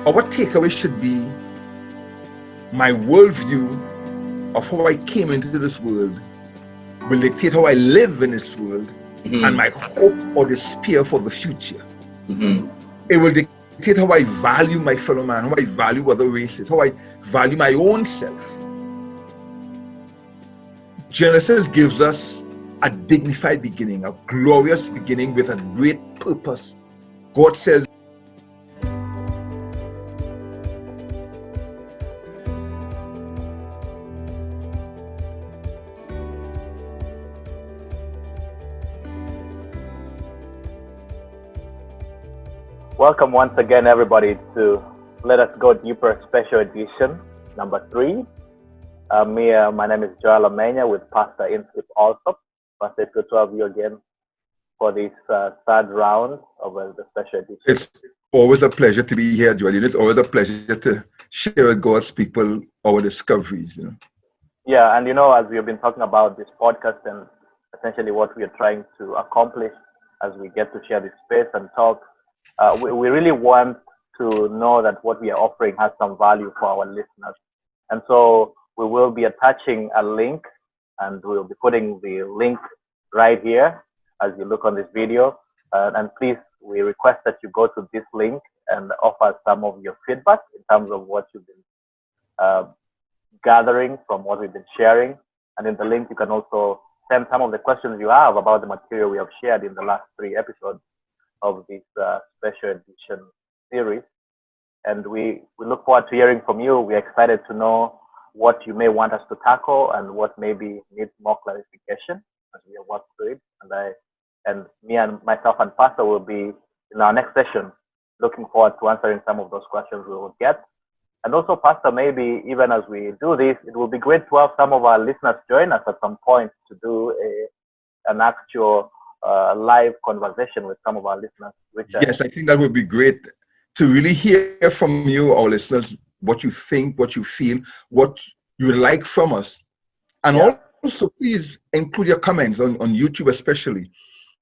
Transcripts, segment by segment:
Our takeaway should be my worldview of how I came into this world will dictate how I live in this world and my hope or despair for the future. It will dictate how I value my fellow man, how I value other races, how I value my own self. Genesis gives us a dignified beginning, a glorious beginning with a great purpose. God says, Welcome once again, everybody, to Let Us Go Deeper Special Edition, number 3. My name is Joel Amenya with Pastor Inslip also. Pastor, it's good to have you again for this third round of the special edition. It's always a pleasure to be here, Joel. It's always a pleasure to share with God's people our discoveries. Yeah, and as we've been talking about this podcast and essentially what we are trying to accomplish as we get to share this space and talk, we really want to know that what we are offering has some value for our listeners. And so we will be attaching a link, and we'll be putting the link right here as you look on this video. And please, we request that you go to this link and offer some of your feedback in terms of what you've been gathering from what we've been sharing. And in the link, you can also send some of the questions you have about the material we have shared in the last 3 episodes of this special edition series. And we look forward to hearing from you. We're excited to know what you may want us to tackle and what maybe needs more clarification as we have worked through it. And me and myself and Pastor will be in our next session looking forward to answering some of those questions we will get. And also, Pastor, maybe even as we do this, it will be great to have some of our listeners join us at some point to do an actual live conversation with some of our listeners. Yes, I think that would be great to really hear from you, our listeners, what you think, what you feel, what you would like from us. And also, please include your comments on YouTube especially.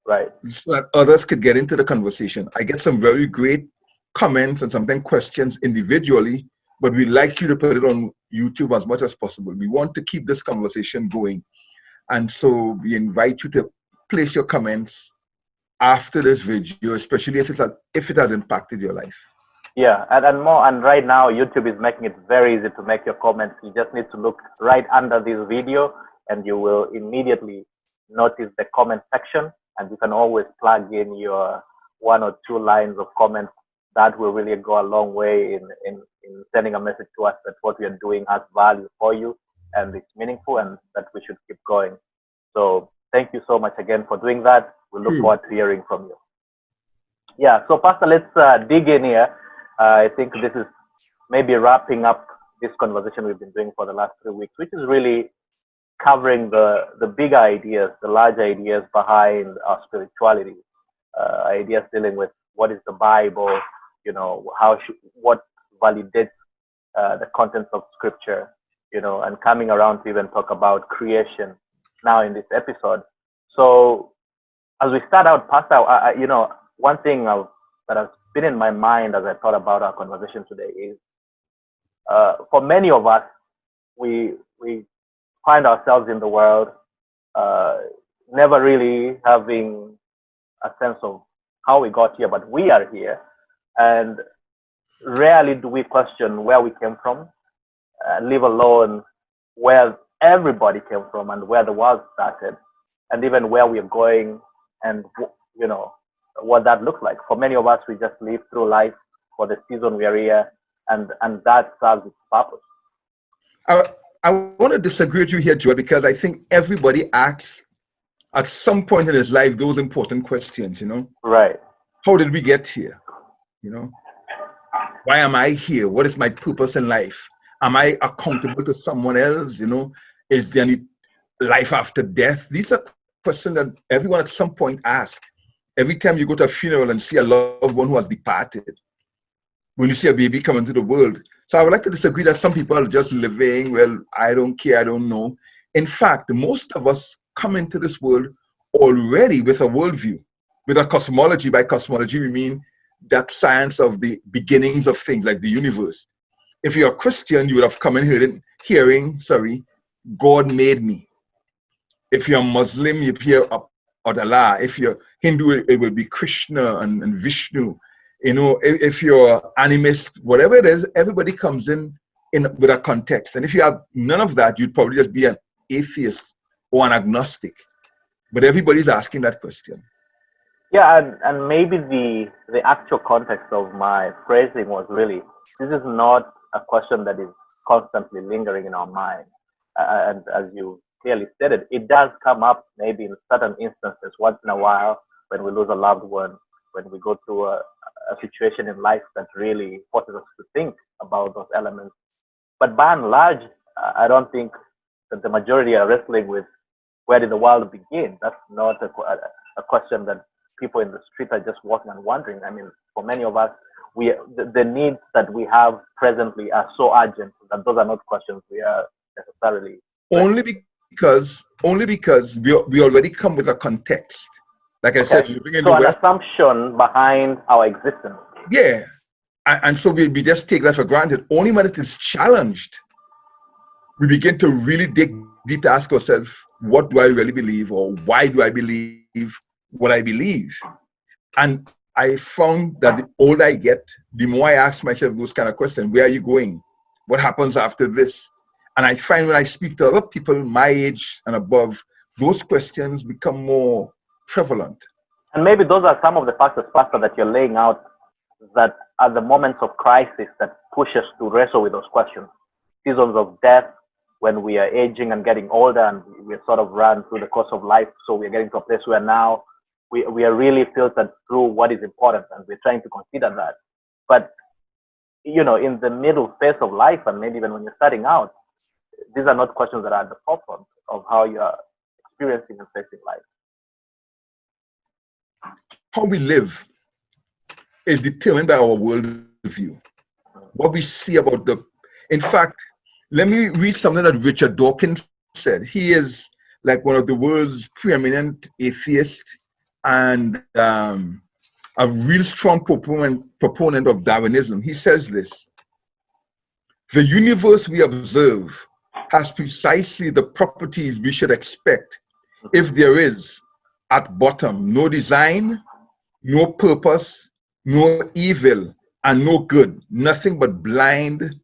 Right. So that others could get into the conversation. I get some very great comments and sometimes questions individually, but we'd like you to put it on YouTube as much as possible. We want to keep this conversation going. And so we invite you to place your comments after this video, especially if it has impacted your life. Yeah, and right now YouTube is making it very easy to make your comments. You just need to look right under this video and you will immediately notice the comment section, and you can always plug in your 1 or 2 lines of comments. That will really go a long way in sending a message to us that what we are doing has value for you and it's meaningful and that we should keep going. So thank you so much again for doing that. We look forward to hearing from you. Yeah, so Pastor, let's dig in here. I think this is maybe wrapping up this conversation we've been doing for the last 3 weeks, which is really covering the bigger ideas, the large ideas behind our spirituality, ideas dealing with what is the Bible, what validates the contents of Scripture, and coming around to even talk about creation now in this episode. So as we start out, Pastor, one thing that has been in my mind as I thought about our conversation today is, for many of us, we find ourselves in the world never really having a sense of how we got here, but we are here. And rarely do we question where we came from, leave alone where everybody came from and where the world started, and even where we are going and, what that looks like. For many of us, we just live through life for the season we are here, and that serves its purpose. I want to disagree with you here, Joel, because I think everybody asks at some point in his life those important questions, Right. How did we get here? Why am I here? What is my purpose in life? Am I accountable to someone else? Is there any life after death? These are questions that everyone at some point asks. Every time you go to a funeral and see a loved one who has departed, when you see a baby come into the world. So I would like to disagree that some people are just living, well, I don't care, I don't know. In fact, most of us come into this world already with a worldview, with a cosmology. By cosmology, we mean that science of the beginnings of things, like the universe. If you're a Christian, you would have come in hearing, God made me. If you're Muslim, you hear Allah. If you're Hindu, it will be Krishna and Vishnu. You know, if you're animist, whatever it is, everybody comes in with a context. And if you have none of that, you'd probably just be an atheist or an agnostic. But everybody's asking that question. Yeah, and maybe the actual context of my phrasing was really, this is not a question that is constantly lingering in our mind. And as you clearly stated, it does come up maybe in certain instances once in a while when we lose a loved one, when we go through a situation in life that really forces us to think about those elements. But by and large, I don't think that the majority are wrestling with where did the world begin. That's not a question that people in the street are just walking and wondering. I mean, for many of us, the needs that we have presently are so urgent that those are not questions we are necessarily. Only because we already come with a context. Like I said, living in so the an West, assumption behind our existence. Yeah. And so we just take that for granted. Only when it is challenged, we begin to really dig deep to ask ourselves, what do I really believe, or why do I believe what I believe? And I found that the older I get, the more I ask myself those kind of questions. Where are you going? What happens after this? And I find when I speak to other people my age and above, those questions become more prevalent. And maybe those are some of the factors, Pastor, that you're laying out that are the moments of crisis that push us to wrestle with those questions. Seasons of death, when we are aging and getting older and we're sort of run through the course of life. So we're getting to a place where now we are really filtered through what is important, and we're trying to consider that. But, you know, in the middle phase of life, and maybe even when you're starting out, these are not questions that are at the forefront of how you are experiencing and facing life. How we live is determined by our worldview. What we see about in fact, let me read something that Richard Dawkins said. He is like one of the world's preeminent atheists and a real strong proponent of Darwinism. He says this: the universe we observe has precisely the properties we should expect if there is, at bottom, no design, no purpose, no evil, and no good, nothing but blind,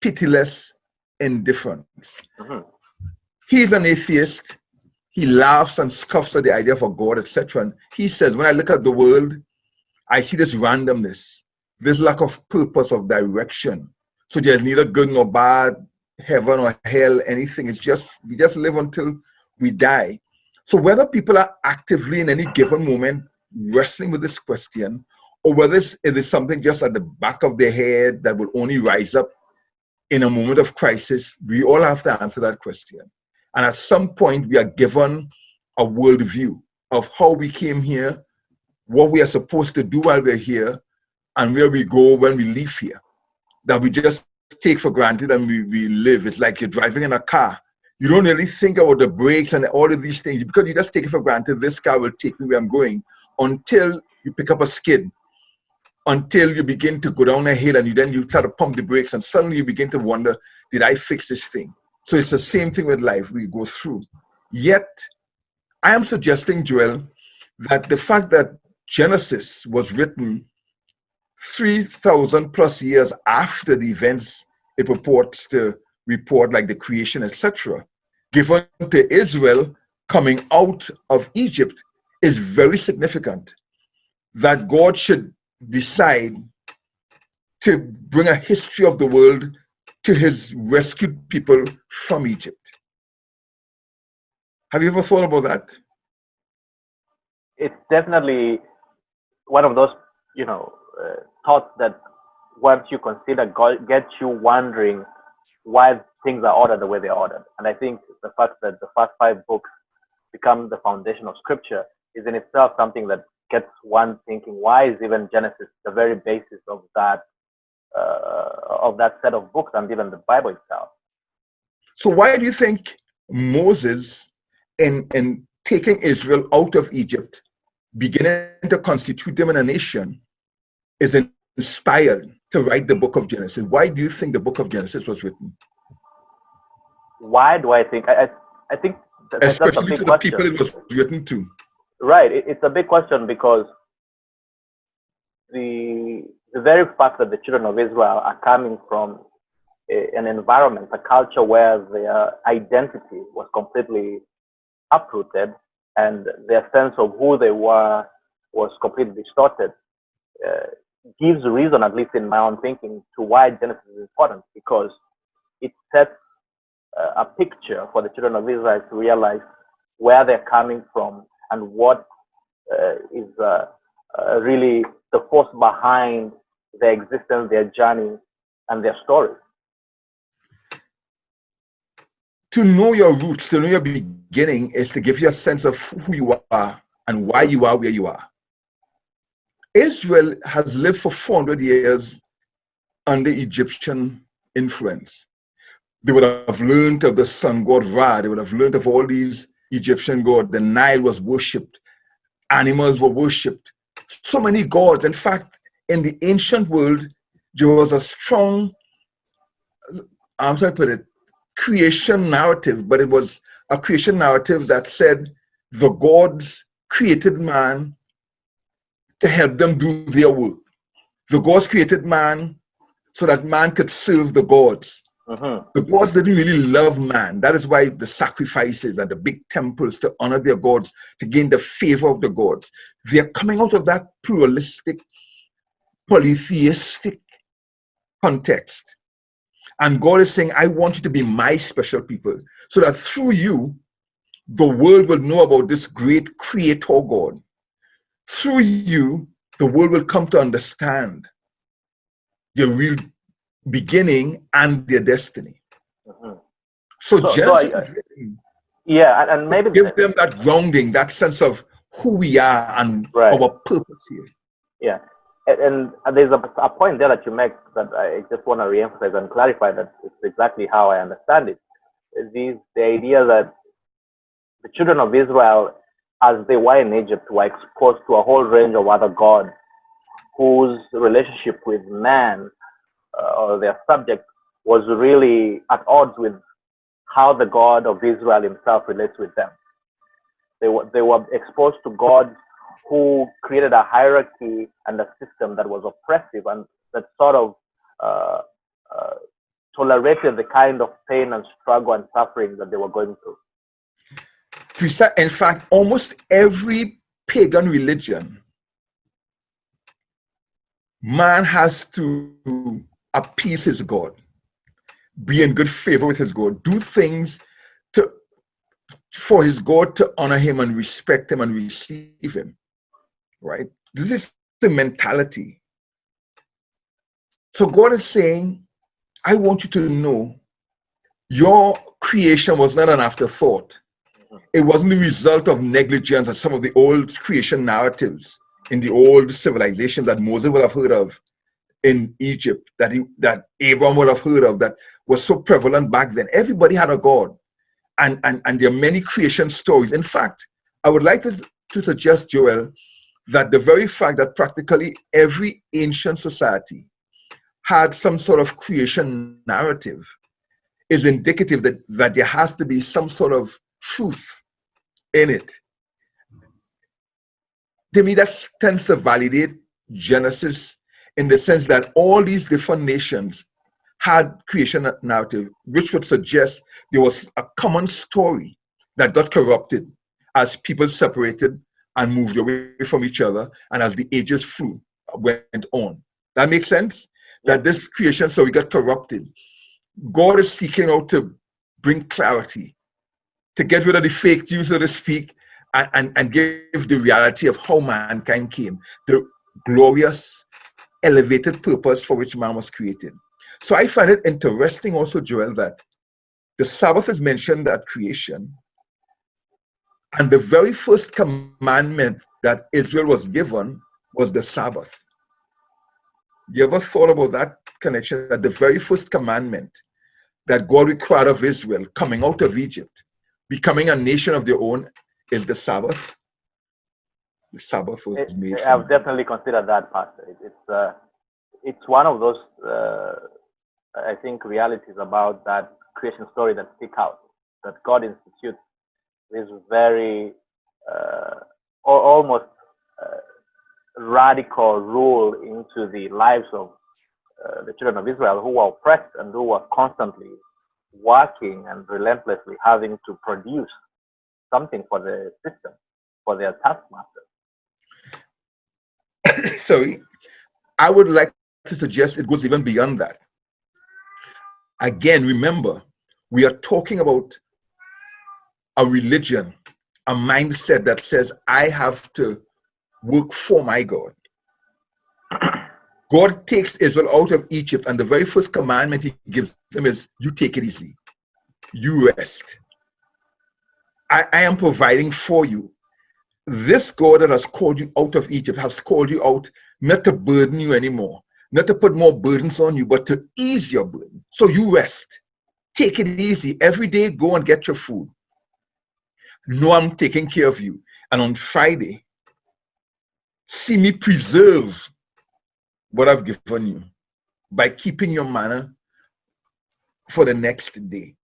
pitiless indifference. He's an atheist. He laughs and scoffs at the idea of a God, etc. And he says, when I look at the world, I see this randomness, this lack of purpose, of direction. So there's neither good nor bad, heaven or hell, anything. It's just, we just live until we die. So whether people are actively in any given moment wrestling with this question, or whether it is something just at the back of their head that will only rise up in a moment of crisis, we all have to answer that question. And at some point, we are given a worldview of how we came here, what we are supposed to do while we're here, and where we go when we leave here. That we just take for granted and we live. It's like you're driving in a car. You don't really think about the brakes and all of these things because you just take it for granted. This car will take me where I'm going, until you pick up a skid, until you begin to go down a hill, and you start to pump the brakes, and suddenly you begin to wonder, did I fix this thing? So it's the same thing with life we go through. Yet, I am suggesting, Joel, that the fact that Genesis was written 3,000 plus years after the events it purports to report, like the creation, etc., given to Israel coming out of Egypt, is very significant. That God should decide to bring a history of the world to his rescued people from Egypt. Have you ever thought about that? It's definitely one of those, thoughts that once you consider gets you wondering why things are ordered the way they're ordered. And I think the fact that the first 5 books become the foundation of scripture is in itself something that gets one thinking, why is even Genesis the very basis of that set of books, and even the Bible itself? So why do you think Moses, in taking Israel out of Egypt, beginning to constitute them in a nation, is inspired to write the book of Genesis? Why do you think the book of Genesis was written? Why do I think? I think that's a Especially big to the people question. it was written to. Right. It's a big question because the very fact that the children of Israel are coming from an environment, a culture where their identity was completely uprooted and their sense of who they were was completely distorted, uh, gives reason, at least in my own thinking, to why Genesis is important, because it sets a picture for the children of Israel to realize where they're coming from and what is really the force behind their existence, their journey, and their story. To know your roots, to know your beginning, is to give you a sense of who you are and why you are where you are. Israel has lived for 400 years under Egyptian influence. They would have learned of the sun god Ra. They would have learned of all these Egyptian gods. The Nile was worshipped. Animals were worshipped. So many gods. In fact, in the ancient world, there was a strong, I'm sorry to put it, creation narrative, but it was a creation narrative that said the gods created man to help them do their work. The gods created man so that man could serve the gods. The gods didn't really love man. That is why the sacrifices and the big temples to honor their gods, to gain the favor of the gods. They're coming out of that pluralistic, polytheistic context. And God is saying, I want you to be my special people, so that through you, the world will know about this great creator God. Through you, the world will come to understand their real beginning and their destiny. So Genesis is written, yeah, and maybe give them that grounding, that sense of who we are and right. our purpose here. Yeah, and there's a point there that you make that I just want to reemphasize and clarify that it's exactly how I understand it. The idea that the children of Israel, as they were in Egypt, were exposed to a whole range of other gods whose relationship with man or their subject was really at odds with how the God of Israel himself relates with them. They were exposed to gods who created a hierarchy and a system that was oppressive and that sort of tolerated the kind of pain and struggle and suffering that they were going through. In fact, almost every pagan religion, man has to appease his God, be in good favor with his God, do things for his God to honor him and respect him and receive him, right? This is the mentality. So God is saying, I want you to know your creation was not an afterthought. It wasn't the result of negligence as some of the old creation narratives in the old civilizations that Moses would have heard of in Egypt, that Abraham would have heard of, that was so prevalent back then. Everybody had a God. And there are many creation stories. In fact, I would like to suggest, Joel, that the very fact that practically every ancient society had some sort of creation narrative is indicative that there has to be some sort of truth in it. To me, that tends to validate Genesis in the sense that all these different nations had creation narrative, which would suggest there was a common story that got corrupted as people separated and moved away from each other, and as the ages went on. That makes sense? That this creation story got corrupted. God is seeking out to bring clarity, to get rid of the fake news, so to speak, and give the reality of how mankind came, the glorious, elevated purpose for which man was created. So I find it interesting also, Joel, that the Sabbath is mentioned at creation, and the very first commandment that Israel was given was the Sabbath. You ever thought about that connection, that the very first commandment that God required of Israel coming out of Egypt, becoming a nation of their own, is the Sabbath? The Sabbath was made for I've man. definitely considered that, Pastor. It's one of those, I think, realities about that creation story that stick out, that God institutes this very almost radical rule into the lives of the children of Israel, who were oppressed and who were constantly working and relentlessly having to produce something for the system, for their taskmaster. So I would like to suggest it goes even beyond that. Again, remember, we are talking about a religion, a mindset that says, I have to work for my God. God takes Israel out of Egypt, and the very first commandment he gives them is, you take it easy. You rest. I am providing for you. This God that has called you out of Egypt has called you out not to burden you anymore, not to put more burdens on you, but to ease your burden. So you rest. Take it easy. Every day, go and get your food. Know I'm taking care of you. And on Friday, see me preserve what I've given you by keeping your manna for the next day.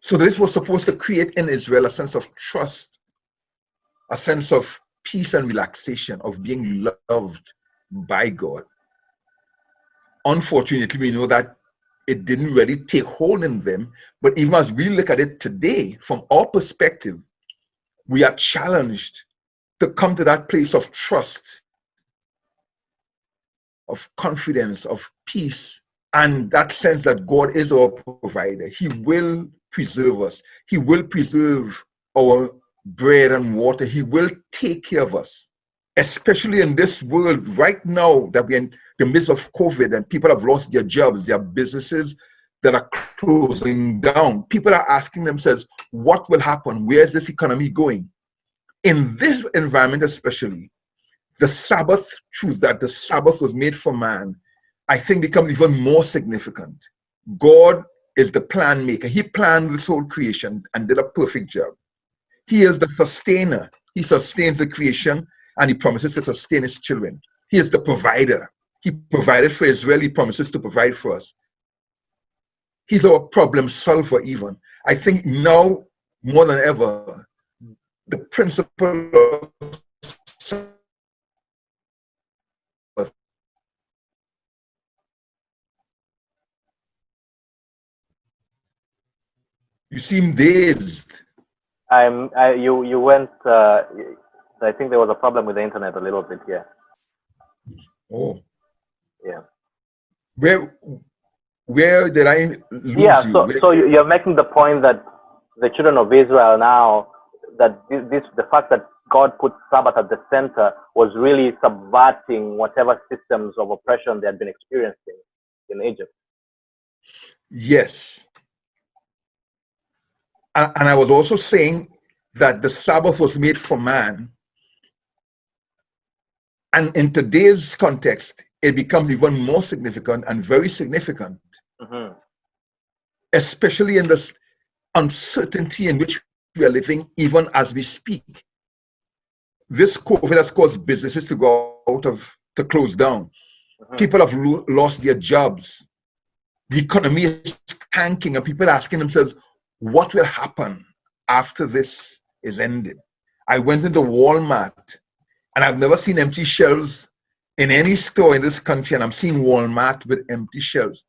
So this was supposed to create in Israel a sense of trust, a sense of peace and relaxation, of being loved by God. Unfortunately, we know that it didn't really take hold in them. But even as we look at it today, from our perspective, we are challenged to come to that place of trust, of confidence, of peace, and that sense that God is our provider. He will preserve us. He will preserve our bread and water. He will take care of us, especially in this world right now that we're in the midst of COVID and people have lost their jobs, their businesses that are closing down. People are asking themselves, what will happen? Where is this economy going? In this environment especially, the Sabbath truth that the Sabbath was made for man, I think becomes even more significant. God is the plan maker. He planned this whole creation and did a perfect job. He is the sustainer. He sustains the creation and he promises to sustain his children. He is the provider. He provided for Israel. He promises to provide for us. He's our problem solver even. I think now more than ever, the principle of you seem dazed. You went. I think there was a problem with the internet a little bit here. Oh, Yeah. Where did I lose you? So you're making the point that the children of Israel now, that the fact that God put Sabbath at the center was really subverting whatever systems of oppression they had been experiencing in Egypt. Yes. And I was also saying that the Sabbath was made for man. And in today's context, it becomes even more significant and very significant, especially in this uncertainty in which we are living even as we speak. This COVID has caused businesses to to close down. People have lost their jobs. The economy is tanking and people are asking themselves, what will happen after this is ended? I went into Walmart and I've never seen empty shelves in any store in this country, and I'm seeing Walmart with empty shelves.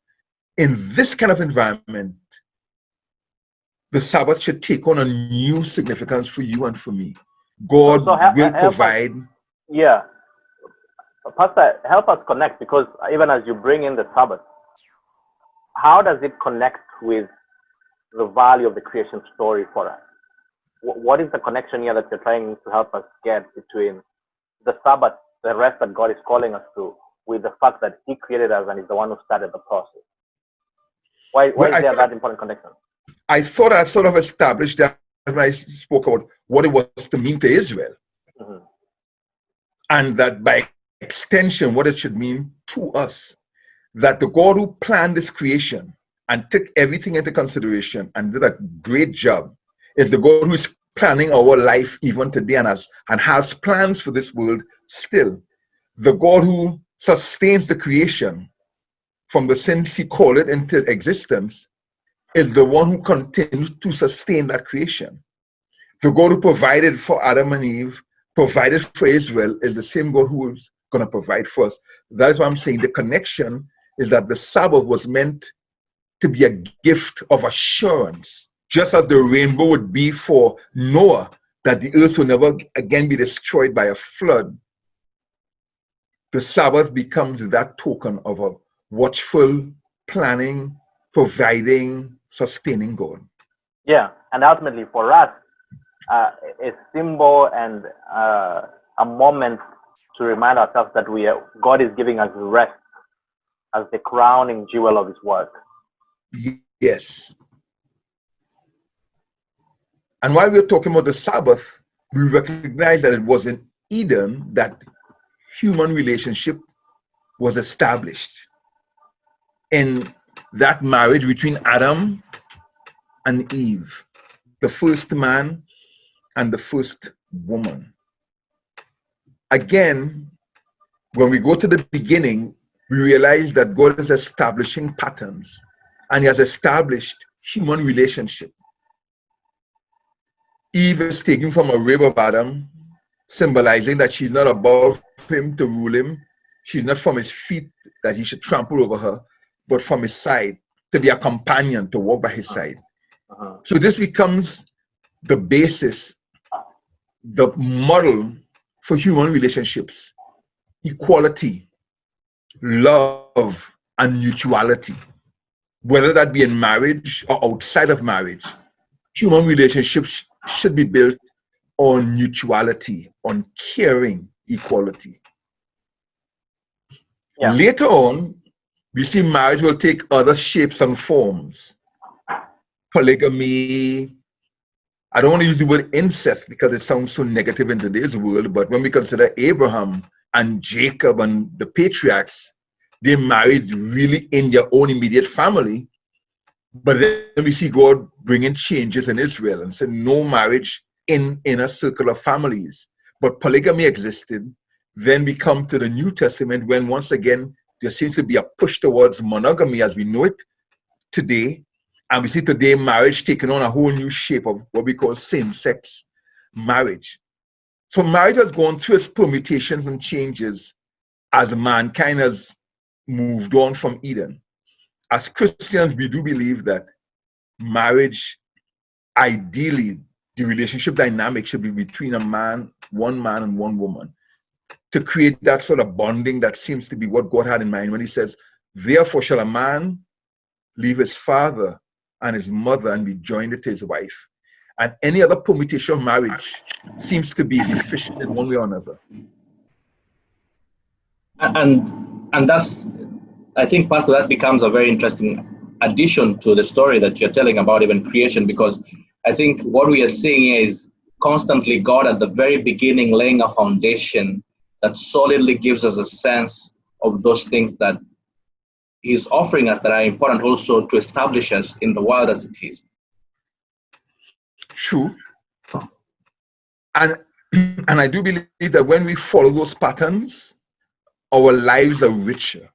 In this kind of environment, the Sabbath should take on a new significance for you and for me. God will provide. Yeah. Pastor, help us connect, because even as you bring in the Sabbath, how does it connect with the value of the creation story for us? What is the connection here that you're trying to help us get between the Sabbath, the rest that God is calling us to, with the fact that he created us and is the one who started the process? Why is there that important connection? I thought I sort of established that when I spoke about what it was to mean to Israel. And that by extension, what it should mean to us. That the God who planned this creation and took everything into consideration and did a great job is the God who is planning our life even today and has plans for this world still. The God who sustains the creation from the since he called it into existence is the one who continues to sustain that creation. The God who provided for Adam and Eve, provided for Israel, is the same God who is going to provide for us. That is why I'm saying the connection is that the Sabbath was meant to be a gift of assurance, just as the rainbow would be for Noah, that the earth will never again be destroyed by a flood. The Sabbath becomes that token of a watchful, planning, providing, sustaining God. Yeah, and ultimately for us, a symbol and a moment to remind ourselves that God is giving us rest as the crowning jewel of his work. Yes. And while we're talking about the Sabbath, we recognize that it was in Eden that human relationship was established. In that marriage between Adam and Eve, the first man and the first woman. Again, when we go to the beginning, we realize that God is establishing patterns and he has established human relationship. Eve is taken from a rib of Adam, symbolizing that she's not above him to rule him. She's not from his feet that he should trample over her, but from his side to be a companion, to walk by his side. So this becomes the basis, the model for human relationships: equality, love, and mutuality. Whether that be in marriage or outside of marriage, human relationships should be built on mutuality, on caring, equality. Yeah. Later on, we see marriage will take other shapes and forms. Polygamy. I don't want to use the word incest because it sounds so negative in today's world, but when we consider Abraham and Jacob and the patriarchs, they married really in their own immediate family. But then we see God bringing changes in Israel and said no marriage in a circle of families. But polygamy existed. Then we come to the New Testament when once again there seems to be a push towards monogamy as we know it today. And we see today marriage taking on a whole new shape of what we call same-sex marriage. So marriage has gone through its permutations and changes as mankind has moved on from Eden. As Christians, we do believe that marriage, ideally, the relationship dynamic should be between one man and one woman, to create that sort of bonding that seems to be what God had in mind when he says, therefore shall a man leave his father and his mother and be joined to his wife. And any other permutation of marriage seems to be deficient in one way or another. And that's, I think, Pastor, that becomes a very interesting addition to the story that you're telling about even creation, because I think what we are seeing is constantly God at the very beginning laying a foundation that solidly gives us a sense of those things that he's offering us that are important also to establish us in the world as it is. True. And I do believe that when we follow those patterns, our lives are richer.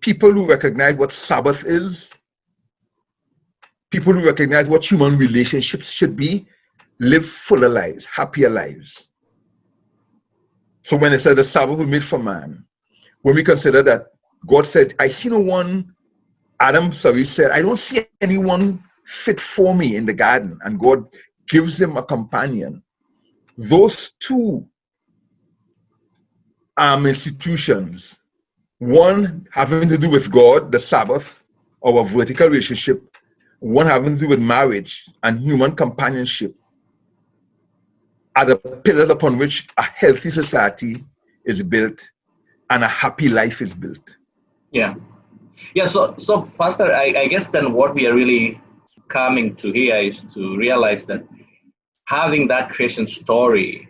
People who recognize what Sabbath is, people who recognize what human relationships should be, live fuller lives, happier lives. So when it says the Sabbath was made for man, when we consider that God said, I see no one, Adam said, I don't see anyone fit for me in the garden, and God gives him a companion. Those two institutions, one having to do with God, the Sabbath, our vertical relationship, one having to do with marriage and human companionship, are the pillars upon which a healthy society is built and a happy life is built. Yeah. So Pastor, I guess then what we are really coming to here is to realize that having that creation story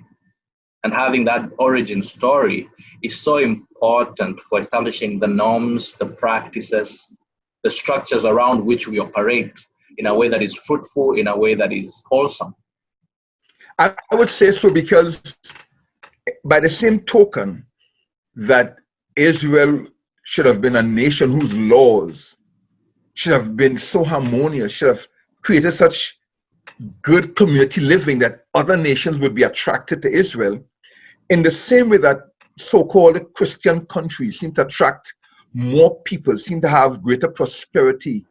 and having that origin story is so important for establishing the norms, the practices, the structures around which we operate in a way that is fruitful, in a way that is wholesome. I would say so, because by the same token that Israel should have been a nation whose laws should have been so harmonious, should have created such good community living that other nations would be attracted to Israel, in the same way that so-called Christian countries seem to attract more people, seem to have greater prosperity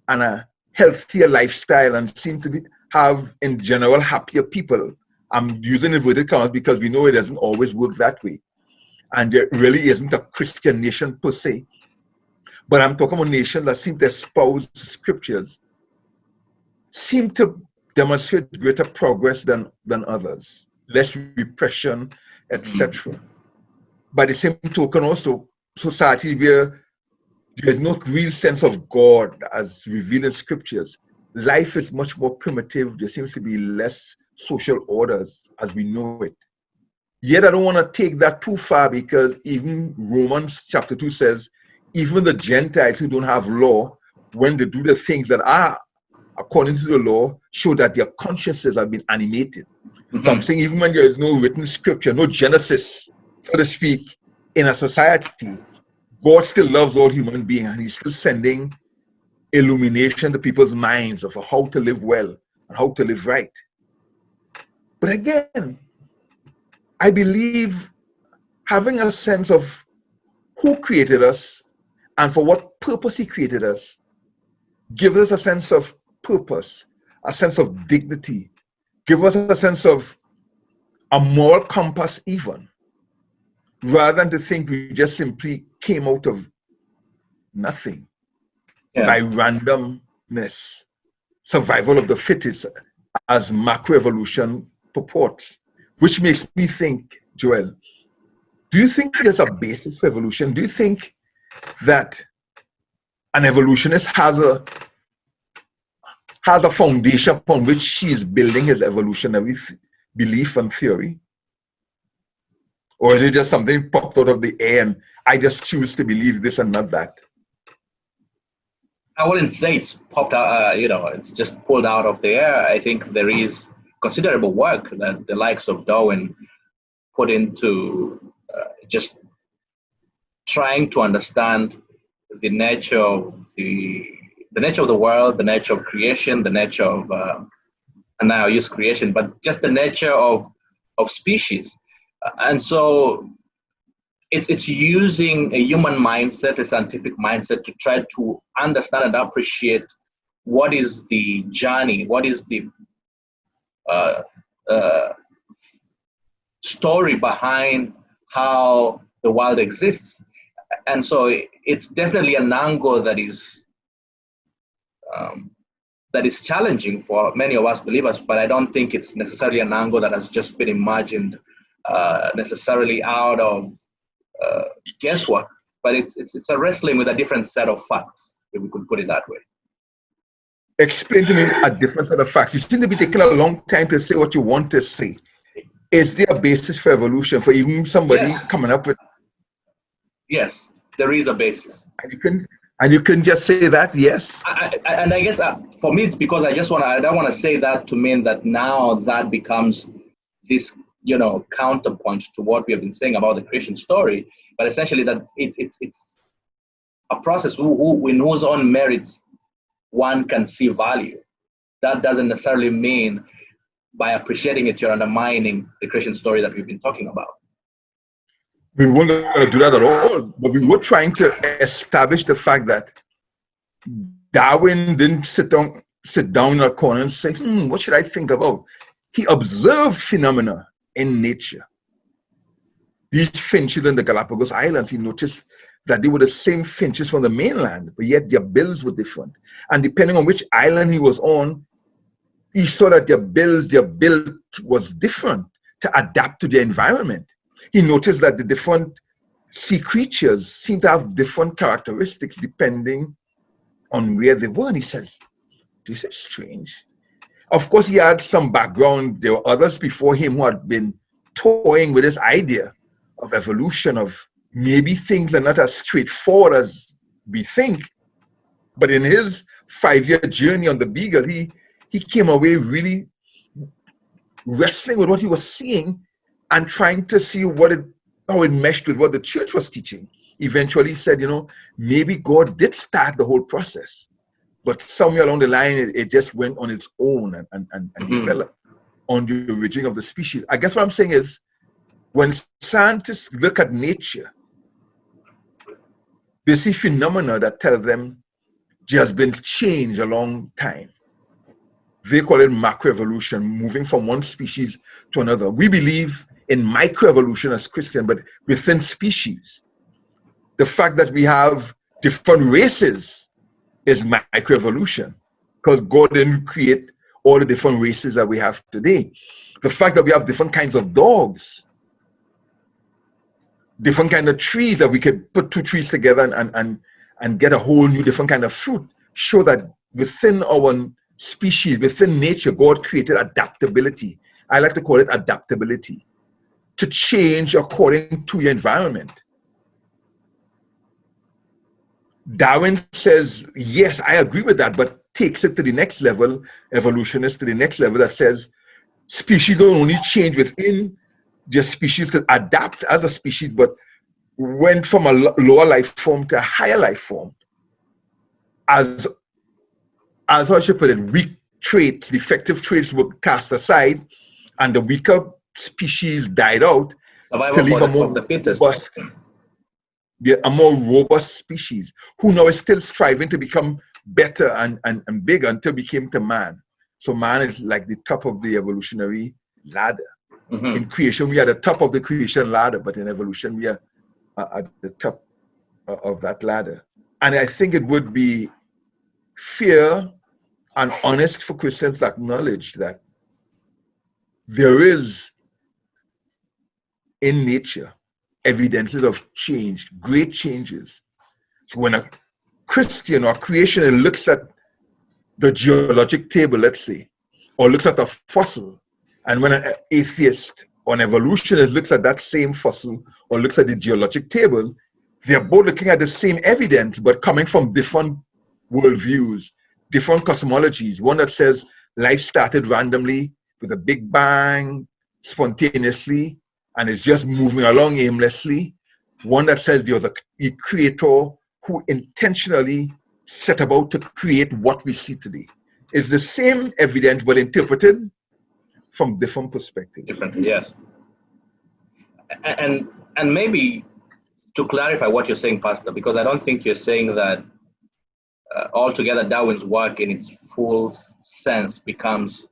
and a healthier lifestyle, and seem to have, in general, happier people. I'm using inverted commas because we know it doesn't always work that way. And there really isn't a Christian nation per se. But I'm talking about nations that seem to espouse scriptures, seem to demonstrate greater progress than others, less repression, etc. By the same token, also, societies where there's no real sense of God as revealed in scriptures, life is much more primitive. There seems to be less social orders as we know it. Yet I don't want to take that too far, because even Romans chapter 2 says, even the Gentiles who don't have law, when they do the things that are according to the law, show that their consciences have been animated. So I'm saying, even when there is no written scripture, no Genesis, so to speak, in a society, God still loves all human beings, and he's still sending illumination to people's minds of how to live well and how to live right. But again, I believe having a sense of who created us and for what purpose he created us gives us a sense of purpose, a sense of dignity, give us a sense of a moral compass even, rather than to think we just simply came out of nothing by randomness, survival of the fittest, as macroevolution purports. Which makes me think, Joel, do you think there's a basis for evolution? Do you think that an evolutionist has a foundation upon which she is building his evolutionary belief and theory? Or is it just something popped out of the air and I just choose to believe this and not that? I wouldn't say it's popped out, it's just pulled out of the air. I think there is considerable work that the likes of Darwin put into just trying to understand the nature of the nature of the world, the nature of creation, the nature of, and now I use creation, but just the nature of species. And so it's using a human mindset, a scientific mindset, to try to understand and appreciate what is the journey, what is the story behind how the world exists. And so it's definitely an angle that is challenging for many of us believers, but I don't think it's necessarily an angle that has just been imagined necessarily out of guesswork, but it's a wrestling with a different set of facts, if we could put it that way. Explain to me a different set of facts. You seem to be taking a long time to say what you want to say. Is there a basis for evolution, for even somebody coming up with? Yes, there is a basis. And you can just say that, yes? And I guess for me, it's because I don't want to say that to mean that now that becomes this, counterpoint to what we have been saying about the creation story, but essentially that it's a process in whose own merits one can see value. That doesn't necessarily mean by appreciating it, you're undermining the creation story that we've been talking about. We weren't going to do that at all, but we were trying to establish the fact that Darwin didn't sit down in a corner and say, what should I think about? He observed phenomena in nature. These finches in the Galapagos Islands, he noticed that they were the same finches from the mainland, but yet their bills were different. And depending on which island he was on, he saw that their bill was different to adapt to their environment. He noticed that the different sea creatures seem to have different characteristics depending on where they were. And he says, this is strange. Of course, he had some background. There were others before him who had been toying with this idea of evolution, of maybe things are not as straightforward as we think. But in his 5-year journey on the Beagle, he came away really wrestling with what he was seeing and trying to see how it meshed with what the church was teaching. Eventually said, maybe God did start the whole process, but somewhere along the line, it just went on its own and developed on the origin of the species. I guess what I'm saying is, when scientists look at nature, they see phenomena that tell them there has been change a long time. They call it macroevolution, moving from one species to another. We believe in microevolution as Christian, but within species. The fact that we have different races is microevolution, because God didn't create all the different races that we have today. The fact that we have different kinds of dogs, different kind of trees, that we could put two trees together and get a whole new different kind of fruit, show that within our species, within nature, God created adaptability. I like to call it adaptability, to change according to your environment. Darwin says, yes, I agree with that, but takes it to the next level, evolutionists to the next level, that says species don't only change within their species to adapt as a species, but went from a lower life form to a higher life form. As how I should put it, weak traits, defective traits were cast aside, and the weaker species died out to leave a more robust, a more robust species, who now is still striving to become better and bigger until we came to man. So man is like the top of the evolutionary ladder. In creation, we are the top of the creation ladder, but in evolution, we are at the top of that ladder. And I think it would be fair and honest for Christians to acknowledge that there is in nature evidences of change, great changes. So when a Christian or creationist looks at the geologic table, let's say, or looks at a fossil, and when an atheist or an evolutionist looks at that same fossil or looks at the geologic table, they're both looking at the same evidence, but coming from different worldviews, different cosmologies. One that says life started randomly with a big bang, spontaneously, and it's just moving along aimlessly. One that says there was a creator who intentionally set about to create what we see today. It's the same evidence, but interpreted from different perspectives. Differently, yes. And maybe to clarify what you're saying, Pastor, because I don't think you're saying that altogether Darwin's work in its full sense becomes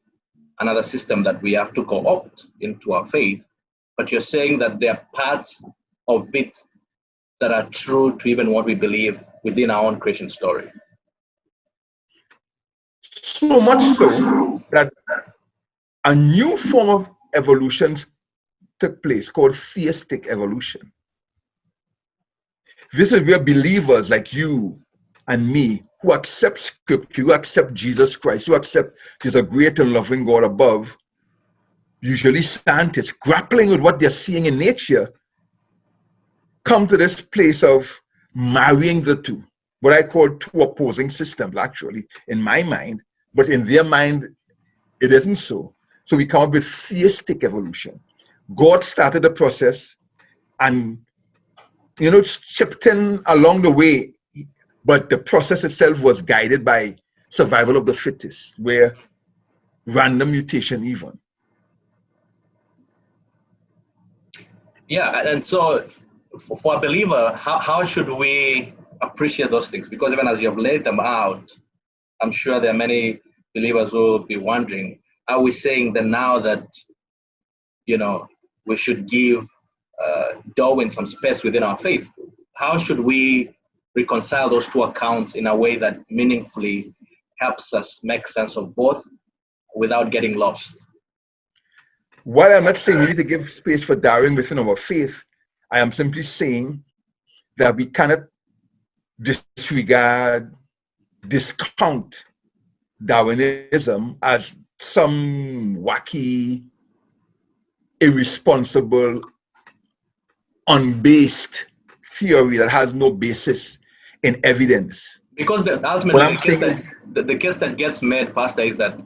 another system that we have to co-opt into our faith, but you're saying that there are parts of it that are true to even what we believe within our own creation story. So much so that a new form of evolution took place called theistic evolution. This is where believers like you and me, who accept scripture, who accept Jesus Christ, who accept there's a great and loving God above, usually scientists grappling with what they're seeing in nature, come to this place of marrying the two, what I call two opposing systems, actually, in my mind, but in their mind, it isn't so. So we come up with theistic evolution. God started the process and, chipped in along the way, but the process itself was guided by survival of the fittest, where random mutation even. Yeah, and so for a believer, how should we appreciate those things? Because even as you have laid them out, I'm sure there are many believers who will be wondering, are we saying that now that, we should give Darwin some space within our faith? How should we reconcile those two accounts in a way that meaningfully helps us make sense of both without getting lost? While I'm not saying we need to give space for Darwin within our faith, I am simply saying that we cannot disregard, discount Darwinism as some wacky, irresponsible, unbased theory that has no basis in evidence. Because ultimately the case that gets made, Pastor, is that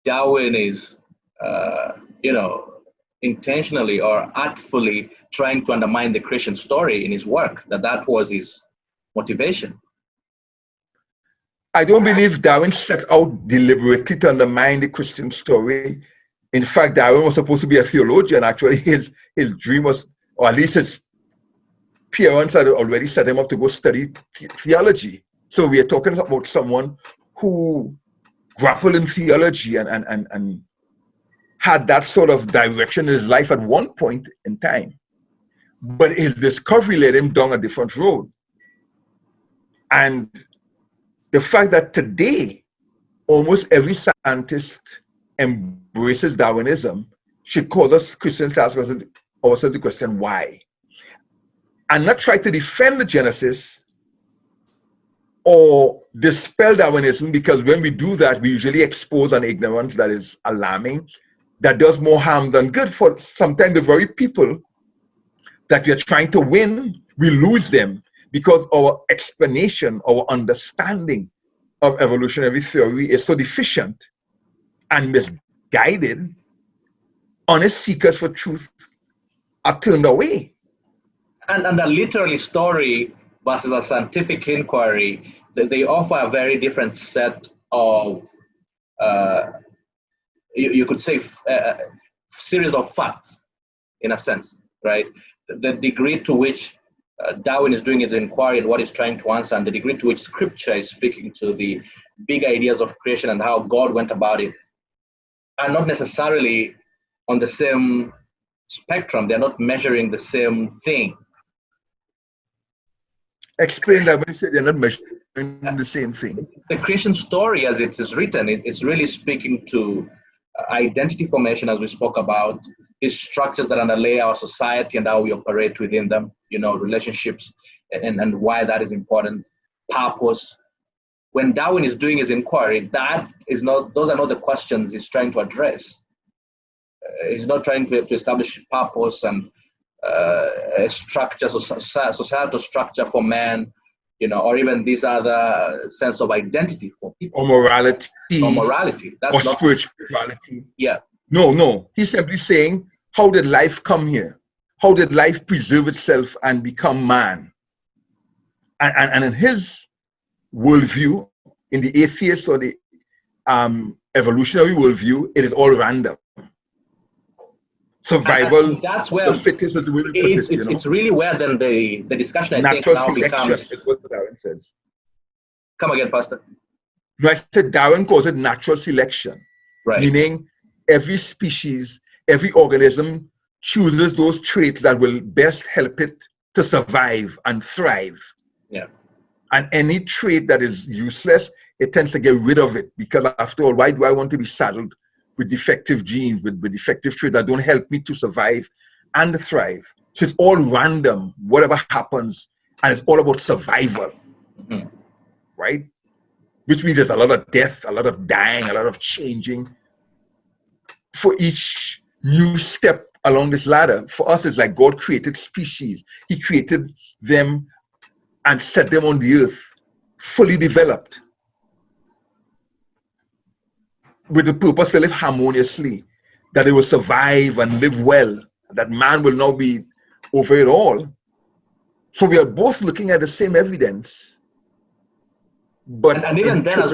Darwin is you know, intentionally or artfully trying to undermine the creation story in his work, that was his motivation. I don't believe Darwin set out deliberately to undermine the Christian story. In fact, Darwin was supposed to be a theologian. Actually, his dream was, or at least his parents had already set him up to go study theology. So we are talking about someone who grappled in theology and had that sort of direction in his life at one point in time. But his discovery led him down a different road. And the fact that today, almost every scientist embraces Darwinism should cause us Christians to ask ourselves the question, why? And not try to defend the Genesis or dispel Darwinism, because when we do that, we usually expose an ignorance that is alarming, that does more harm than good. For sometimes the very people that we are trying to win, we lose them because our explanation, our understanding of evolutionary theory is so deficient and misguided. Honest seekers for truth are turned away. And a literary story versus a scientific inquiry, they offer a very different set of, you could say, series of facts, in a sense, right? The degree to which Darwin is doing his inquiry and what he's trying to answer, and the degree to which Scripture is speaking to the big ideas of creation and how God went about it, are not necessarily on the same spectrum. They're not measuring the same thing. Explain that when you say they're not measuring the same thing. The creation story, as it is written, it's really speaking to identity formation, as we spoke about, is structures that underlay our society and how we operate within them, you know, relationships and why that is important, purpose. When Darwin is doing his inquiry, those are not the questions he's trying to address. He's not trying to establish purpose and a structure, societal structure for man, you know, or even these other sense of identity for people. Or morality. Or morality. That's or not spirituality. Yeah. No. He's simply saying, how did life come here? How did life preserve itself and become man? And in his worldview, in the atheist or the evolutionary worldview, it is all random. Survival, and that's where the fittest is the way to put it, you know? It's really where then the discussion, I think, now becomes. Is what Darwin says. Come again, Pastor. No, I said Darwin calls it natural selection. Right. Meaning every species, every organism chooses those traits that will best help it to survive and thrive. Yeah. And any trait that is useless, it tends to get rid of it, because after all, why do I want to be saddled with defective genes, with defective traits that don't help me to survive and thrive? So it's all random, whatever happens, and it's all about survival, right? Which means there's a lot of death, a lot of dying, a lot of changing for each new step along this ladder. For us, it's like God created species. He created them and set them on the earth, fully developed, with the purpose to live harmoniously, that they will survive and live well, that man will now be over it all. So we are both looking at the same evidence. But and even then, as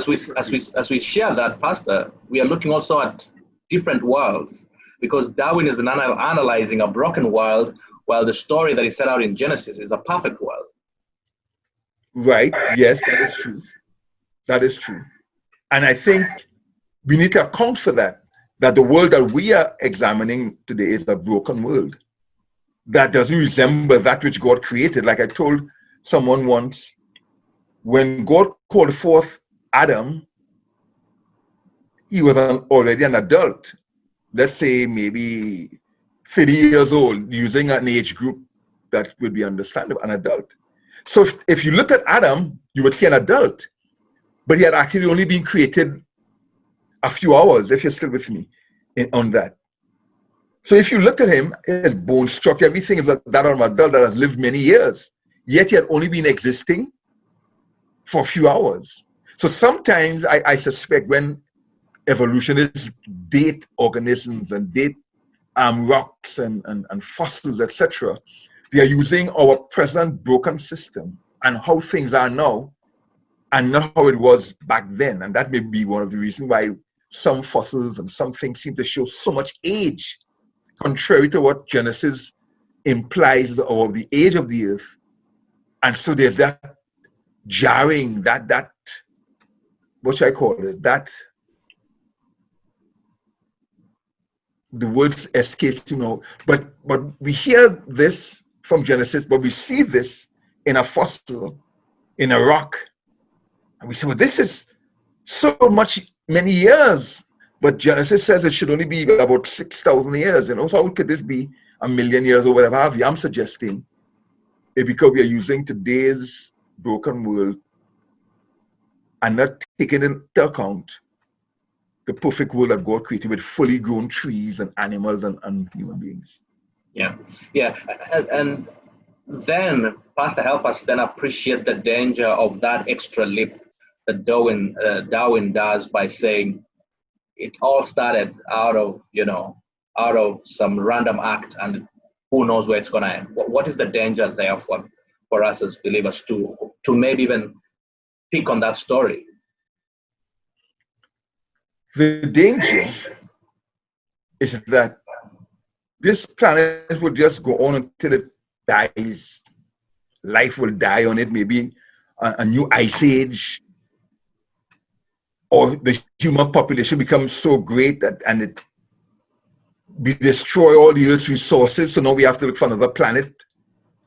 we share that, Pastor, we are looking also at different worlds, because Darwin is analyzing a broken world, while the story that is set out in Genesis is a perfect world. Right. Yes, that is true. That is true. And I think we need to account for that the world that we are examining today is a broken world that doesn't resemble that which God created. Like I told someone once, when God called forth Adam, he was already an adult. Let's say maybe 30 years old, using an age group that would be understandable, an adult. So if you look at Adam, you would see an adult, but he had actually only been created a few hours, if you're still with me on that. So if you look at him, his bone structure, everything is that of an adult that has lived many years, yet he had only been existing for a few hours. So sometimes I suspect when evolutionists date organisms and date rocks and fossils, etc., they are using our present broken system and how things are now and not how it was back then. And that may be one of the reasons why some fossils and some things seem to show so much age, contrary to what Genesis implies of the age of the earth. And so there's that jarring, that what should I call it? That the words escape, but we hear this from Genesis, but we see this in a fossil, in a rock, and we say, well, this is so many years, but Genesis says it should only be about 6,000 years, so how could this be 1,000,000 years or whatever have you? I'm suggesting it because we are using today's broken world and not taking into account the perfect world that God created with fully grown trees and animals and human beings. Yeah. And then, Pastor, help us then appreciate the danger of that extra leap that Darwin does by saying it all started out of some random act, and who knows where it's going to end. What is the danger there for us as believers to maybe even pick on that story? The danger is that this planet will just go on until it dies. Life will die on it, maybe a new ice age, or the human population becomes so great that we destroy all the Earth's resources. So now we have to look for another planet,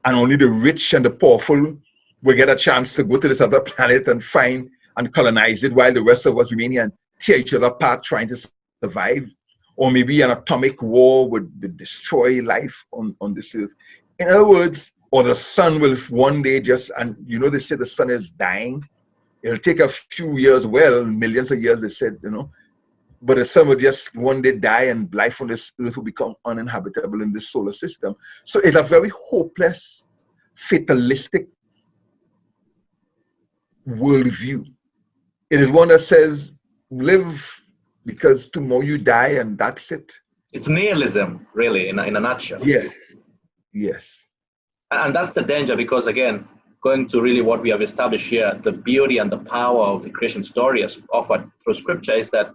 and only the rich and the powerful will get a chance to go to this other planet and find and colonize it, while the rest of us remain here and tear each other apart trying to survive. Or maybe an atomic war would destroy life on this earth. In other words, or the sun will one day and they say the sun is dying. It'll take a few years, millions of years, they said, but the sun will just one day die and life on this earth will become uninhabitable in this solar system. So it's a very hopeless, fatalistic worldview. It is one that says, live because tomorrow you die and that's it. It's nihilism, really, in a nutshell. Yes. And that's the danger, because again, going to really what we have established here, the beauty and the power of the creation story as offered through scripture is that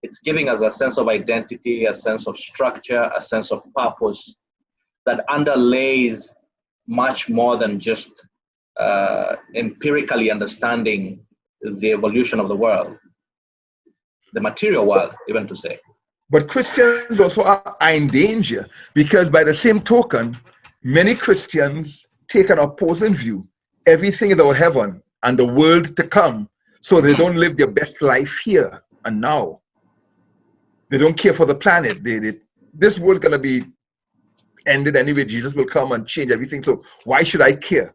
it's giving us a sense of identity, a sense of structure, a sense of purpose that underlays much more than just empirically understanding the evolution of the world, the material world, even to say. But Christians also are in danger, because by the same token, many Christians take an opposing view. Everything is about heaven and the world to come, so they don't live their best life here and now. They don't care for the planet. This world's going to be ended anyway. Jesus will come and change everything, so why should I care?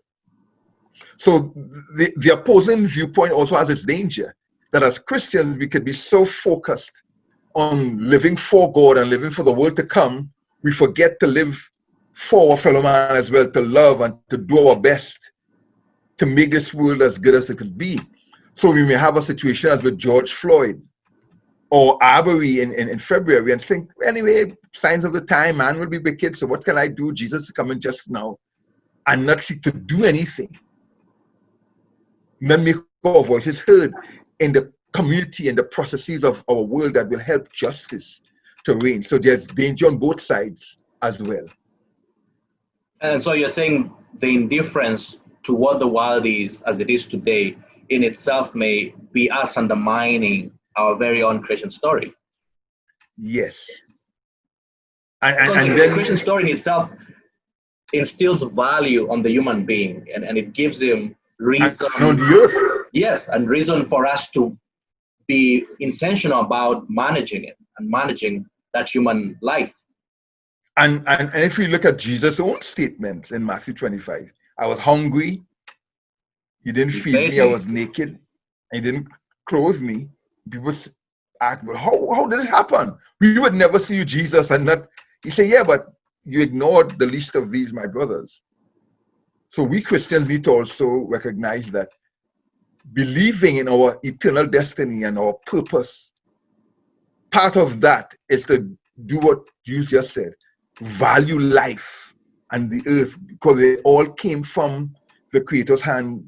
So the opposing viewpoint also has its danger, that as Christians, we could be so focused on living for God and living for the world to come, we forget to live for our fellow man as well, to love and to do our best to make this world as good as it could be. So we may have a situation as with George Floyd or Arbery in February and think, anyway, signs of the time, man will be wicked, so what can I do? Jesus is coming just now, and not seek to do anything. Not make our voices heard in the community and the processes of our world that will help justice to reign. So there's danger on both sides as well. And so you're saying the indifference to what the world is as it is today in itself may be us undermining our very own creation story. Yes. And then the creation story in itself instills value on the human being, and it gives him reason on the earth. Yes, and reason for us to be intentional about managing it and managing that human life. And if we look at Jesus' own statements in Matthew 25, I was hungry, you didn't feed me, I was naked, and you didn't clothe me. People ask, well, how did it happen? We would never see you, Jesus, and not. He said, yeah, but you ignored the least of these, my brothers. So we Christians need to also recognize that believing in our eternal destiny and our purpose part of that is to do what you just said, value life and the earth, because they all came from the Creator's hand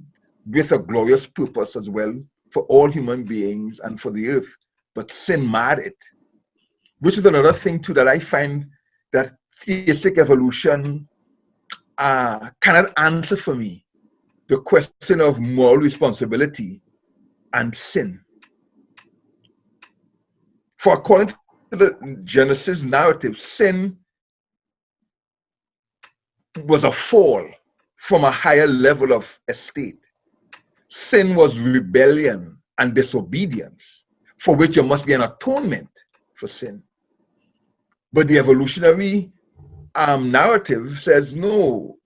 with a glorious purpose as well for all human beings and for the earth. But sin marred it, which is another thing too that I find that theistic evolution cannot answer for me, the question of moral responsibility and sin. For according to the Genesis narrative, sin was a fall from a higher level of estate. Sin was rebellion and disobedience, for which there must be an atonement for sin. But the evolutionary narrative says, no,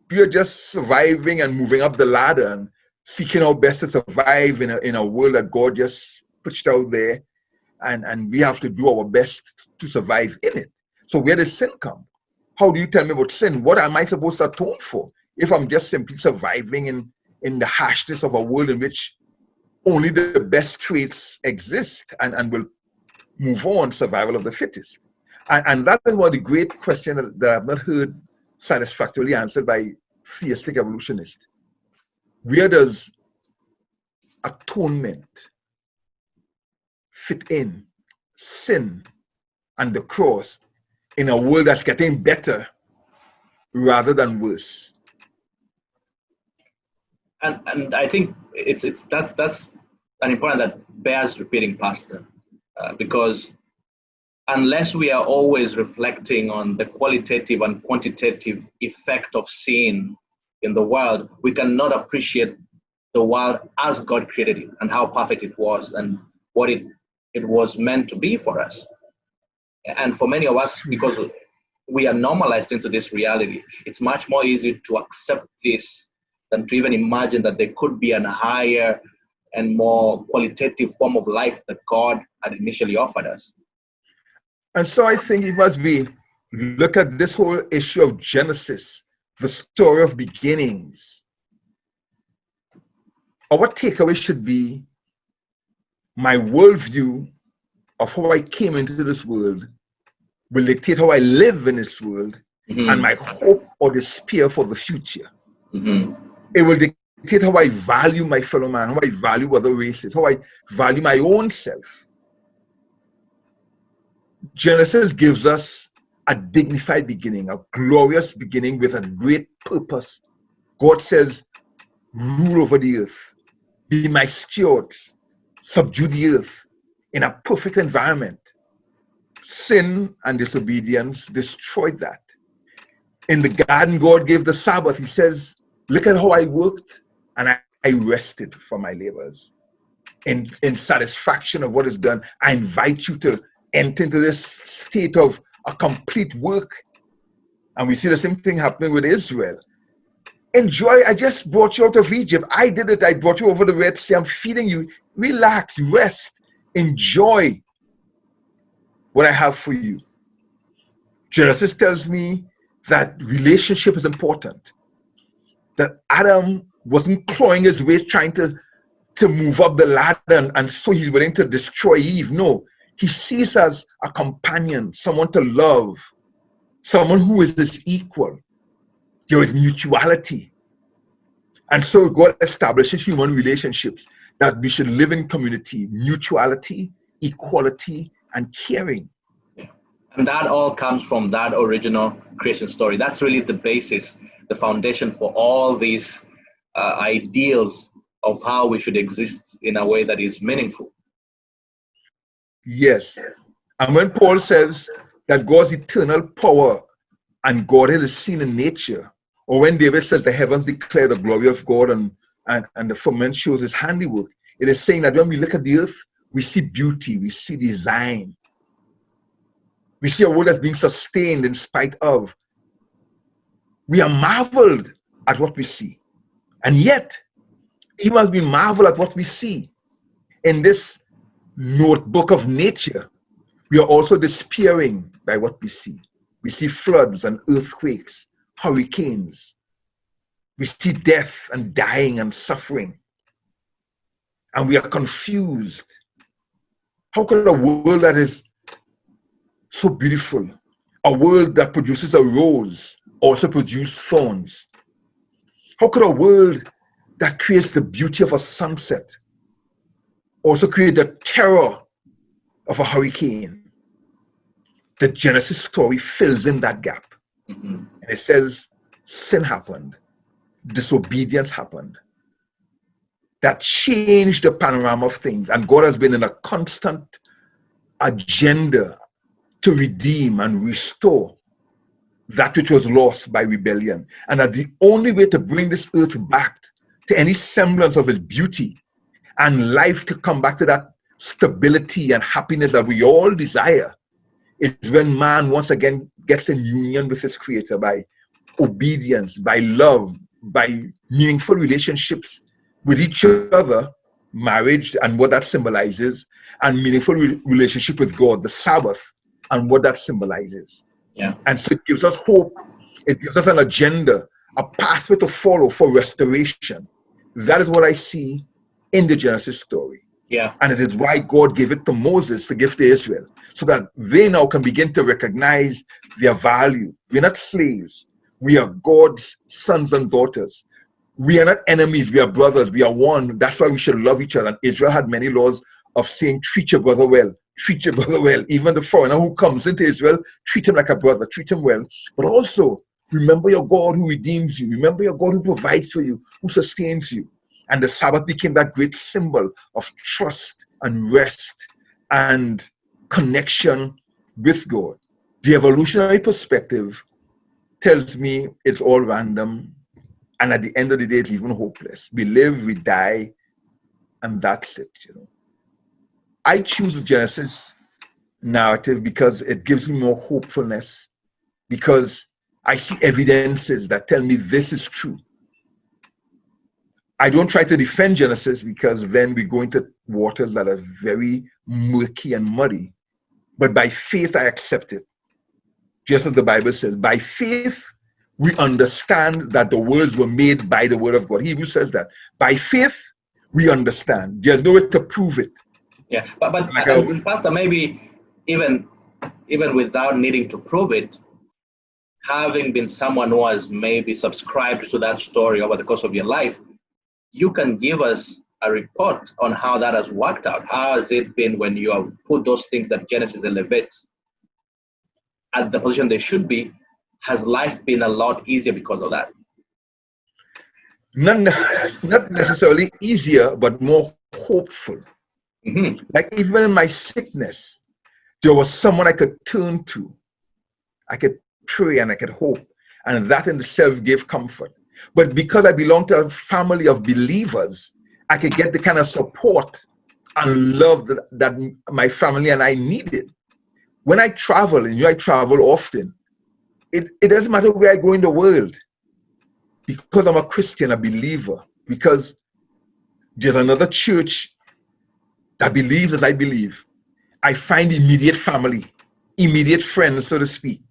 we are just surviving and moving up the ladder and seeking our best to survive in a world that God just pushed out there, and we have to do our best to survive in it. So where does sin come? How do you tell me about sin? What am I supposed to atone for if I'm just simply surviving in the harshness of a world in which only the best traits exist and will move on, survival of the fittest? And that is one of the great questions that I've not heard satisfactorily answered by theistic evolutionists. Where does atonement fit in sin and the cross in a world that's getting better rather than worse? And I think that's an important that bears repeating, Pastor, because unless we are always reflecting on the qualitative and quantitative effect of sin in the world, we cannot appreciate the world as God created it and how perfect it was and what it was meant to be for us. And for many of us, because we are normalized into this reality, it's much more easy to accept this than to even imagine that there could be a higher and more qualitative form of life that God had initially offered us. And so I think it must be, look at this whole issue of Genesis, the story of beginnings. Our takeaway should be my worldview of how I came into this world will dictate how I live in this world, and my hope or despair for the future. It will dictate how I value my fellow man, how I value other races, how I value my own self. Genesis gives us a dignified beginning, a glorious beginning with a great purpose. God says, rule over the earth, be my stewards, subdue the earth in a perfect environment. Sin and disobedience destroyed that. In the garden, God gave the Sabbath. He says, look at how I worked and I rested from my labors. In satisfaction of what is done, I invite you to enter into this state of a complete work. And we see the same thing happening with Israel. Enjoy, I just brought you out of Egypt. I did it. I brought you over the Red Sea. I'm feeding you. Relax, rest, enjoy what I have for you. Genesis tells me that relationship is important. That Adam wasn't clawing his way trying to move up the ladder and so he's willing to destroy Eve. No, he sees as a companion, someone to love, someone who is his equal. There is mutuality. And so God establishes human relationships that we should live in community, mutuality, equality, and caring. And that all comes from that original creation story. That's really the basis, the foundation for all these ideals of how we should exist in a way that is meaningful. Yes. And when Paul says that God's eternal power and Godhead is seen in nature, or when David says the heavens declare the glory of God and the firmament shows his handiwork, it is saying that when we look at the earth, we see beauty, we see design. We see a world that's being sustained in spite of. We are marveled at what we see. And yet, even as we marvel at what we see in this notebook of nature, we are also despairing by what we see. We see floods and earthquakes, hurricanes. We see death and dying and suffering. And we are confused. How could a world that is so beautiful. A world that produces a rose also produces thorns. How could a world that creates the beauty of a sunset also create the terror of a hurricane? The Genesis story fills in that gap. And it says sin happened, disobedience happened. That changed the panorama of things. And God has been in a constant agenda to redeem and restore that which was lost by rebellion. And that the only way to bring this earth back to any semblance of its beauty and life to come back to that stability and happiness that we all desire is when man once again gets in union with his creator by obedience, by love, by meaningful relationships with each other, marriage and what that symbolizes, and meaningful relationship with God, the Sabbath, and what that symbolizes. Yeah. And so it gives us hope. It gives us an agenda, a pathway to follow for restoration. That is what I see in the Genesis story. Yeah. And it is why God gave it to Moses to give to Israel, so that they now can begin to recognize their value. We're not slaves. We are God's sons and daughters. We are not enemies. We are brothers. We are one. That's why we should love each other. And Israel had many laws of saying, treat your brother well. Treat your brother well. Even the foreigner who comes into Israel, treat him like a brother. Treat him well. But also, remember your God who redeems you. Remember your God who provides for you, who sustains you. And the Sabbath became that great symbol of trust and rest and connection with God. The evolutionary perspective tells me it's all random. And at the end of the day, it's even hopeless. We live, we die, and that's it, you know. I choose the Genesis narrative because it gives me more hopefulness, because I see evidences that tell me this is true. I don't try to defend Genesis, because then we go into waters that are very murky and muddy. But by faith, I accept it. Just as the Bible says, by faith, we understand that the worlds were made by the word of God. Hebrews says that. By faith, we understand. There's no way to prove it. Yeah, but Pastor, maybe even without needing to prove it, having been someone who has maybe subscribed to that story over the course of your life, you can give us a report on how that has worked out. How has it been when you have put those things that Genesis elevates at the position they should be? Has life been a lot easier because of that? Not necessarily easier, but more hopeful. Mm-hmm. Like even in my sickness, there was someone I could turn to. I could pray and I could hope. And that in itself gave comfort. But because I belong to a family of believers, I could get the kind of support and love that my family and I needed. When I travel, and I travel often, it doesn't matter where I go in the world, because I'm a Christian, a believer, because there's another church that believes as I believe. I find immediate family, immediate friends, so to speak.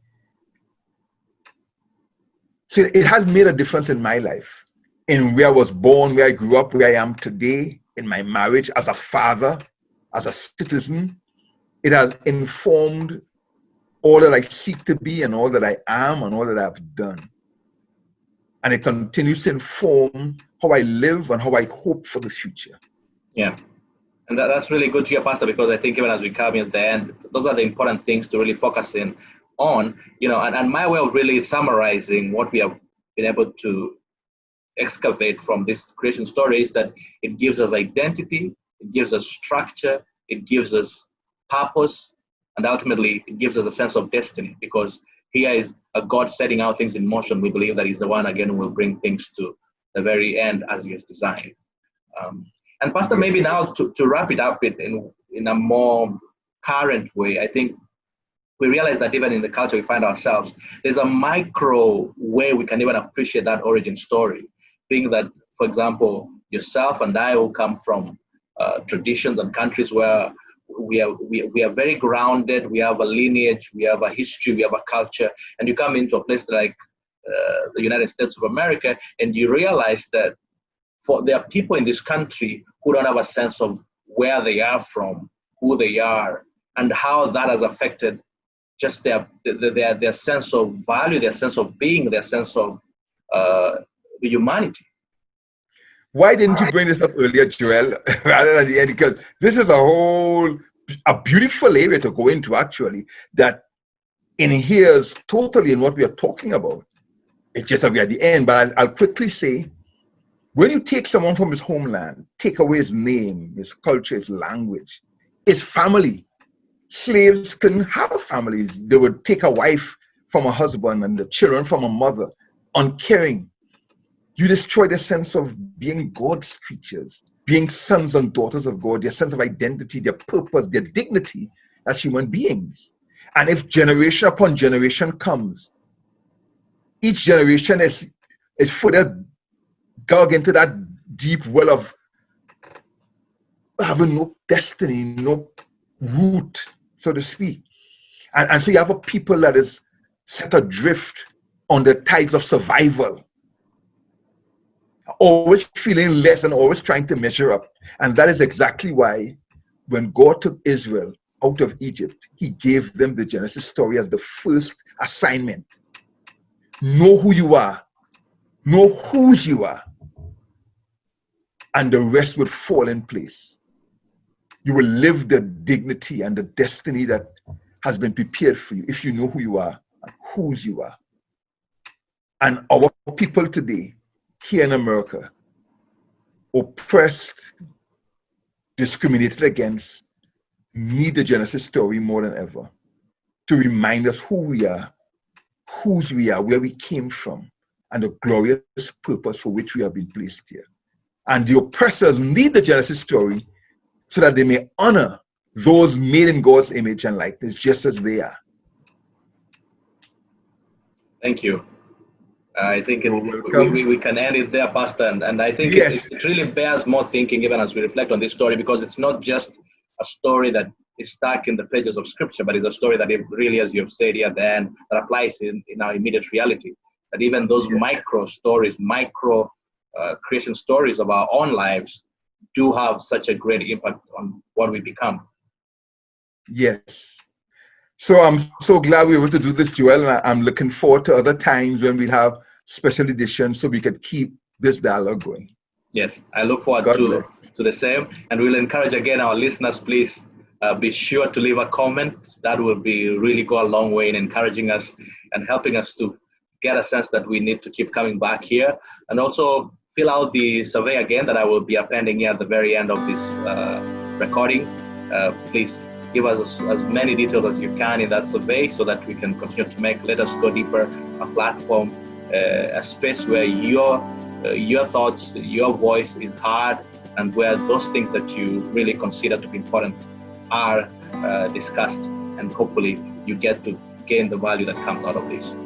So it has made a difference in my life, in where I was born, where I grew up, where I am today, in my marriage, as a father, as a citizen. It has informed all that I seek to be and all that I am and all that I've done. And it continues to inform how I live and how I hope for the future. Yeah. And that's really good to hear, Pastor, because I think even as we come in at the end, those are the important things to really focus in on, and my way of really summarizing what we have been able to excavate from this creation story is that it gives us identity, it gives us structure, it gives us purpose, and ultimately it gives us a sense of destiny, because here is a God setting out things in motion. We believe that he's the one again who will bring things to the very end as he has designed. And Pastor, maybe now to wrap it up in a more current way, I think we realize that even in the culture we find ourselves, there's a micro way we can even appreciate that origin story, being that, for example, yourself and I who come from traditions and countries where we are very grounded, we have a lineage, we have a history, we have a culture, and you come into a place like the United States of America, and you realize that there are people in this country who don't have a sense of where they are from, who they are, and how that has affected just their sense of value, their sense of being, their sense of humanity. Why didn't you bring this up earlier, Joel, rather than the end? Because this is a beautiful area to go into, actually, that inheres totally in what we are talking about. It's just that we're at the end, but I'll quickly say, when you take someone from his homeland, take away his name, his culture, his language, his family. Slaves couldn't have families. They would take a wife from a husband and the children from a mother, uncaring. You destroy the sense of being God's creatures, being sons and daughters of God, their sense of identity, their purpose, their dignity as human beings. And if generation upon generation comes, each generation is further dug into that deep well of having no destiny, no root, so to speak. And so you have a people that is set adrift on the tides of survival, always feeling less and always trying to measure up. And that is exactly why when God took Israel out of Egypt, he gave them the Genesis story as the first assignment. Know who you are, know whose you are, and the rest would fall in place. You will live the dignity and the destiny that has been prepared for you if you know who you are and whose you are. And our people today, here in America, oppressed, discriminated against, need the Genesis story more than ever to remind us who we are, whose we are, where we came from, and the glorious purpose for which we have been placed here. And the oppressors need the Genesis story so that they may honor those made in God's image and likeness just as they are. Thank you. I think we can end it there, Pastor. And I think yes, it really bears more thinking even as we reflect on this story, because it's not just a story that is stuck in the pages of Scripture, but it's a story that it really, as you've said here, then that applies in our immediate reality. That even those micro stories, creation stories of our own lives do have such a great impact on what we become. Yes. So I'm so glad we were able to do this, Joel, and I'm looking forward to other times when we have special editions so we can keep this dialogue going. Yes, I look forward to the same, and we'll encourage again our listeners, please be sure to leave a comment. That will really go a long way in encouraging us and helping us to get a sense that we need to keep coming back here, and also fill out the survey again that I will be appending here at the very end of this recording. Please give us as many details as you can in that survey so that we can continue to make Let Us Go Deeper a platform, a space where your thoughts, your voice is heard, and where those things that you really consider to be important are discussed, and hopefully you get to gain the value that comes out of this.